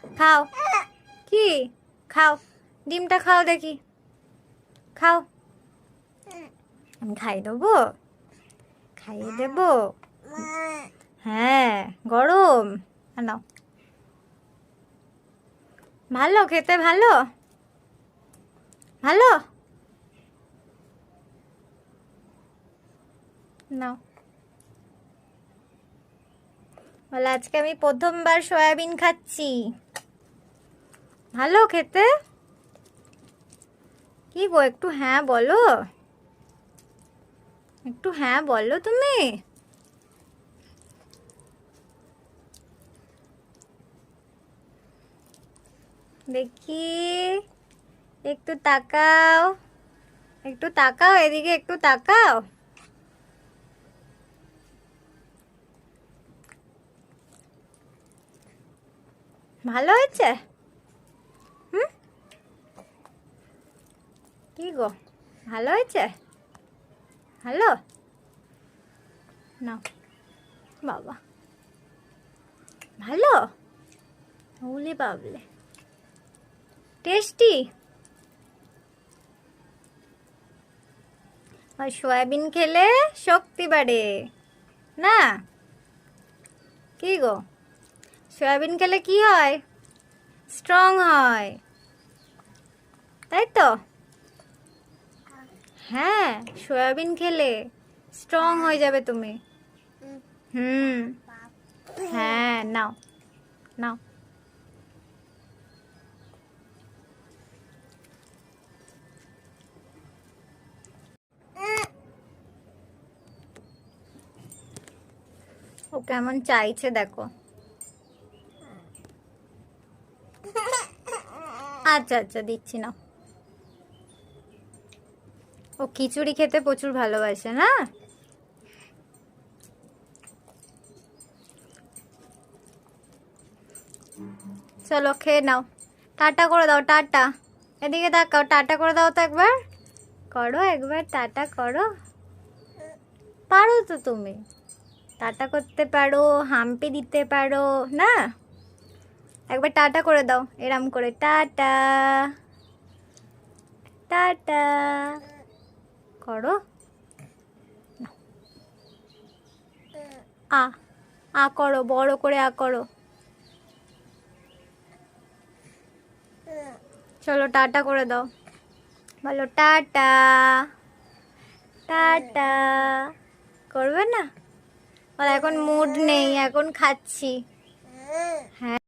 খাও। কি খাও? ডিমটা খাও দেখি, খাও। আমি খাই দেবো, খাইয়ে দেবো। হ্যাঁ, গরম। নাও, ভালো খেতে, ভালো ভালো। নাও, বলে আজকে আমি প্রথমবার সয়াবিন খাচ্ছি। ভালো খেতে? কি গো, একটু হ্যাঁ বলো, একটু হ্যাঁ বলো তুমি। দেখি, একটু তাকাও, একটু তাকাও এদিকে, একটু তাকাও। ভালো হয়েছে? হুম, কি গো, ভালো হয়েছে? ভালো। নাও বাবা, ভালো। ওলে বাবলে, টেস্টি। আর সয়াবিন খেলে শক্তি বাড়ে না? কি গো, সয়াবিন খেলে কি হয়? স্ট্রং হয়, তাই তো? হ্যাঁ, সয়াবিন খেলে স্ট্রং হয়ে যাবে তুমি। হুম, হ্যাঁ, নাও নাও। ও কেমন চাইছে দেখো। আচ্ছা আচ্ছা, দিচ্ছি না। ও খিচুড়ি খেতে প্রচুর ভালোবাসে না? চলো খেয়ে নাও, টাটা করে দাও, টাটা। এদিকে তাকাও, টাটা করে দাও তো একবার, করো একবার, টাটা করো। পারো তো তুমি, টাটা করতে পারো, হাম্পি দিতে পারো না? একবার টাটা করে দাও, এরম করে, টাটা টাটা করো। আ আ করো, বড় করে আ করো। চলো টাটা করে দাও, বলো টাটা, টাটা। করবে না? বলো এখন মুড নেই, এখন খাচ্ছি। হ্যাঁ।